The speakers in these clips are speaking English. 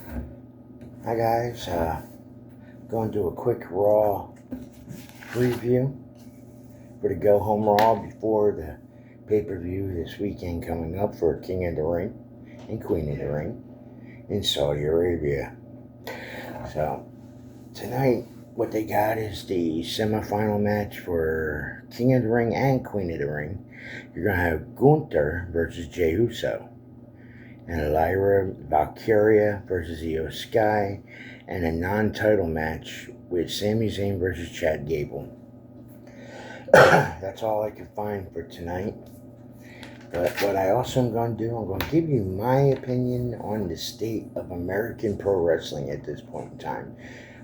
Hi guys, going to do a quick Raw preview for the Go Home Raw before the pay-per-view this weekend coming up for King of the Ring and Queen of the Ring in Saudi Arabia. So tonight what they got is the semifinal match for King of the Ring and Queen of the Ring. You're going to have Gunther versus Jey Uso, and Lyra Valkyria versus Io Sky, and a non-title match with Sami Zayn versus Chad Gable. That's all I can find for tonight. But what I also am going to do, I'm going to give you my opinion on the state of American pro wrestling at this point in time.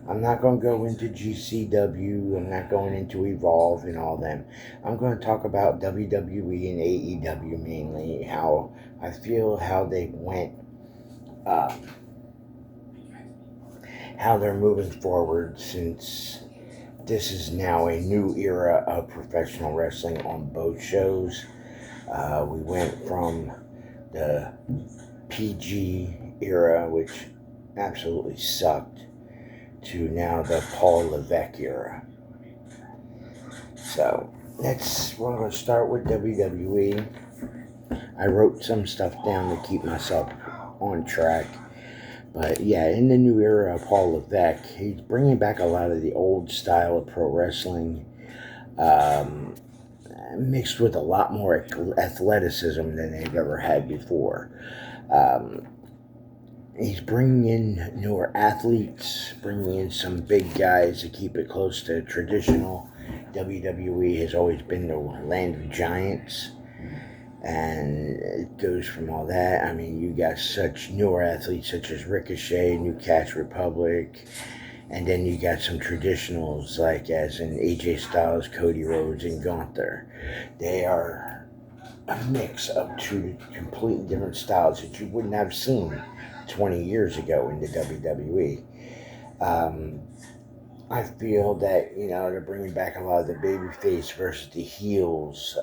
I'm not going to go into GCW. I'm not going into Evolve and all them. I'm going to talk about WWE and AEW mainly, how I feel how they went, how they're moving forward, since this is now a new era of professional wrestling on both shows. We went from the PG era, which absolutely sucked, to now the Paul Levesque era. So we're going to start with WWE. I wrote some stuff down to keep myself on track. But yeah, in the new era of Paul Levesque, he's bringing back a lot of the old style of pro wrestling, mixed with a lot more athleticism than they've ever had before. He's bringing in newer athletes, bringing in some big guys to keep it close to traditional. WWE has always been the land of giants, and it goes from all that. I mean, you got such newer athletes such as Ricochet, New Cash Republic, and then you got some traditionals like as in AJ Styles, Cody Rhodes, and Gunther. They are a mix of two completely different styles that you wouldn't have seen 20 years ago in the WWE. I feel that, they're bringing back a lot of the babyface versus the heels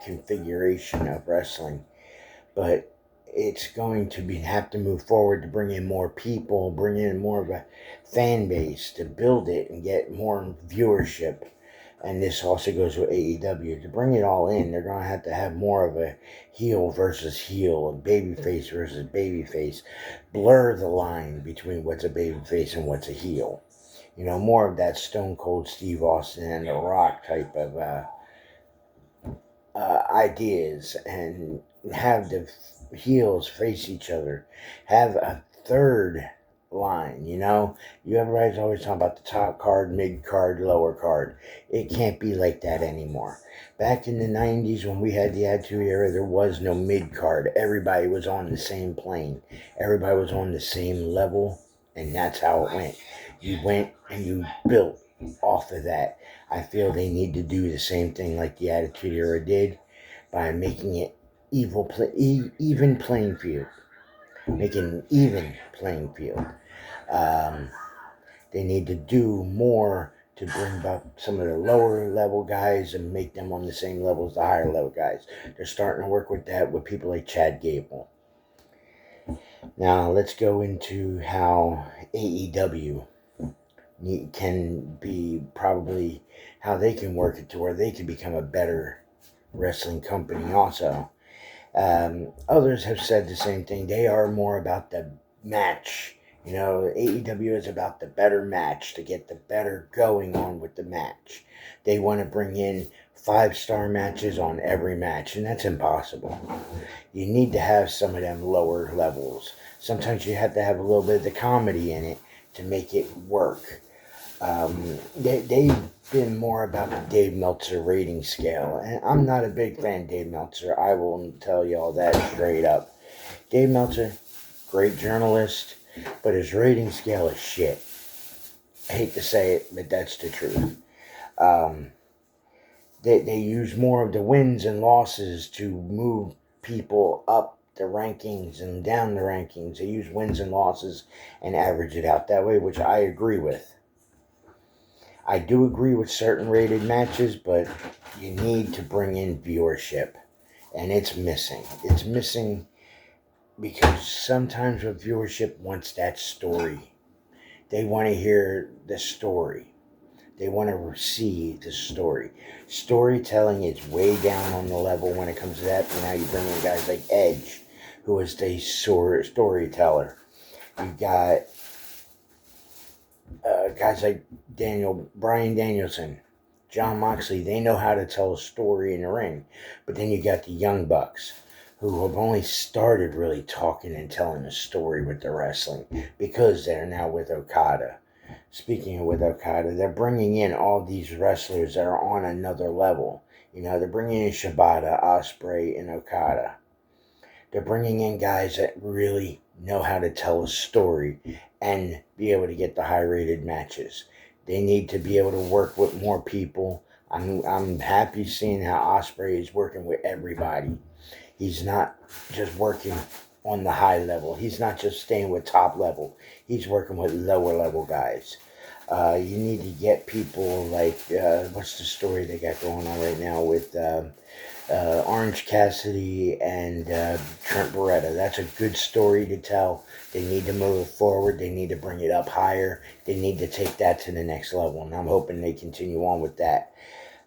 configuration of wrestling, but it's going to have to move forward to bring in more people, bring in more of a fan base to build it and get more viewership. And this also goes with AEW. To bring it all in, they're going to have more of a heel versus heel, a babyface versus babyface. Blur the line between what's a babyface and what's a heel. More of that Stone Cold Steve Austin and The Rock type of ideas, and have the heels face each other. Have a third line, everybody's always talking about the top card, mid card, lower card. It can't be like that anymore. Back in the 90s when we had the Attitude Era, there was no mid card. Everybody was on the same plane. Everybody was on the same level, and that's how it went. You went and you built off of that. I feel they need to do the same thing like the Attitude Era did by making it even playing field. Making an even playing field. They need to do more to bring back some of the lower level guys and make them on the same level as the higher level guys. They're starting to work with that with people like Chad Gable. Now let's go into how AEW can be, probably how they can work it to where they can become a better wrestling company also. Others have said the same thing. They are more about the match. AEW is about the better match, to get the better going on with the match. They want to bring in 5-star matches on every match, and that's impossible. You need to have some of them lower levels. Sometimes you have to have a little bit of the comedy in it to make it work. They've been more about the Dave Meltzer rating scale, and I'm not a big fan of Dave Meltzer. I will tell you all that straight up. Dave Meltzer, great journalist, but his rating scale is shit. I hate to say it, but that's the truth. They use more of the wins and losses to move people up the rankings and down the rankings. They use wins and losses and average it out that way, which I agree with. I do agree with certain rated matches, but you need to bring in viewership, and it's missing. It's missing because sometimes with viewership wants that story. They want to hear the story. They want to see the story. Storytelling is way down on the level when it comes to that. But now you bring in guys like Edge, who is the storyteller. You got guys like Bryan Danielson, John Moxley. They know how to tell a story in the ring. But then you got the Young Bucks, who have only started really talking and telling a story with the wrestling because they're now with Okada. Speaking of with Okada, they're bringing in all these wrestlers that are on another level. You know, they're bringing in Shibata, Ospreay, and Okada. They're bringing in guys that really know how to tell a story and be able to get the high-rated matches. They need to be able to work with more people. I'm happy seeing how Ospreay is working with everybody. He's not just working on the high level. He's not just staying with top level. He's working with lower level guys. You need to get people like, what's the story they got going on right now with Orange Cassidy and Trent Beretta. That's a good story to tell. They need to move it forward. They need to bring it up higher. They need to take that to the next level. And I'm hoping they continue on with that.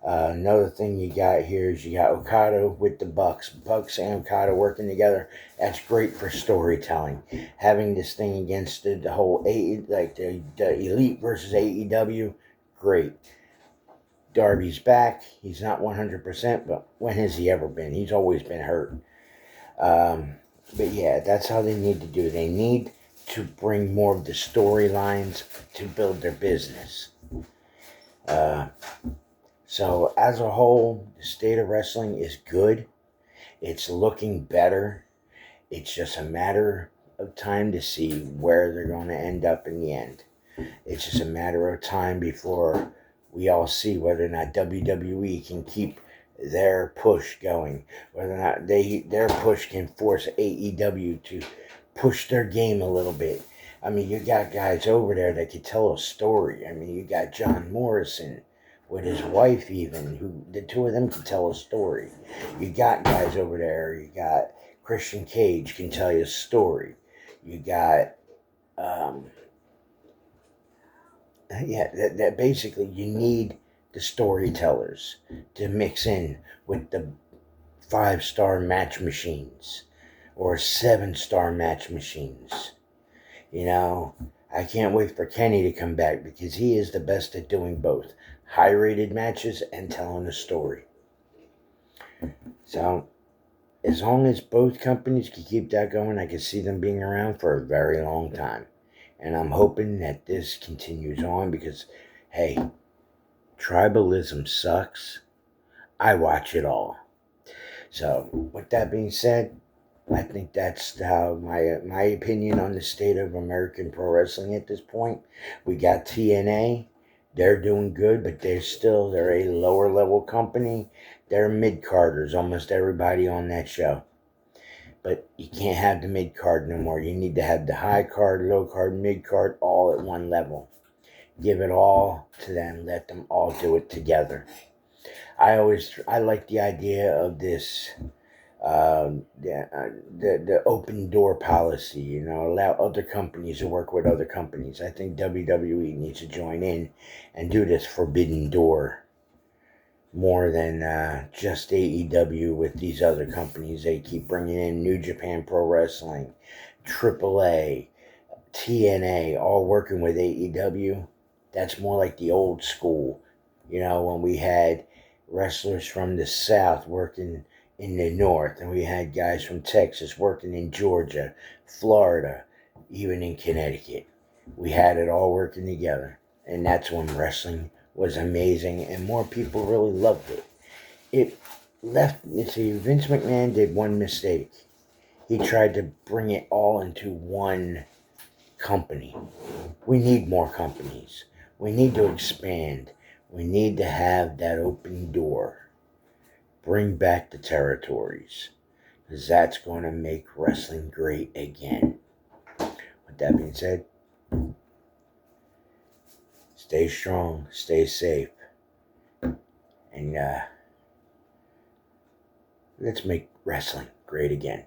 Another thing you got here is you got Okada with the Bucks. Bucks and Okada working together. That's great for storytelling. Having this thing against the whole the Elite versus AEW, great. Darby's back. He's not 100%, but when has he ever been? He's always been hurt. But yeah, that's how they need to do. They need to bring more of the storylines to build their business. So as a whole, the state of wrestling is good. It's looking better. It's just a matter of time to see where they're going to end up in the end. It's just a matter of time before we all see whether or not WWE can keep their push going, whether or not their push can force AEW to push their game a little bit. I mean, you got guys over there that can tell a story. I mean, you got John Morrison with his wife even, who the two of them can tell a story. You got guys over there. You got Christian Cage can tell you a story. You got that basically you need the storytellers to mix in with the 5-star match machines or 7-star match machines. You know, I can't wait for Kenny to come back because he is the best at doing both high-rated matches and telling a story. So, as long as both companies can keep that going, I can see them being around for a very long time. And I'm hoping that this continues on because, hey, tribalism sucks. I watch it all. So, with that being said, I think that's how my opinion on the state of American pro wrestling at this point. We got TNA. They're doing good, but they're a lower level company. They're mid-carders, almost everybody on that show. But you can't have the mid-card no more. You need to have the high card, low card, mid-card all at one level. Give it all to them. Let them all do it together. I like the idea of this the open door policy, you know, allow other companies to work with other companies. I think WWE needs to join in and do this forbidden door more than just AEW with these other companies. They keep bringing in New Japan Pro Wrestling, AAA, TNA, all working with AEW. That's more like the old school, you know, when we had wrestlers from the South working in the North, and we had guys from Texas working in Georgia, Florida, even in Connecticut. We had it all working together, and that's when wrestling was amazing, and more people really loved it. Vince McMahon did one mistake. He tried to bring it all into one company. We need more companies. We need to expand. We need to have that open door. Bring back the territories, because that's going to make wrestling great again. With that being said, stay strong, stay safe, and let's make wrestling great again.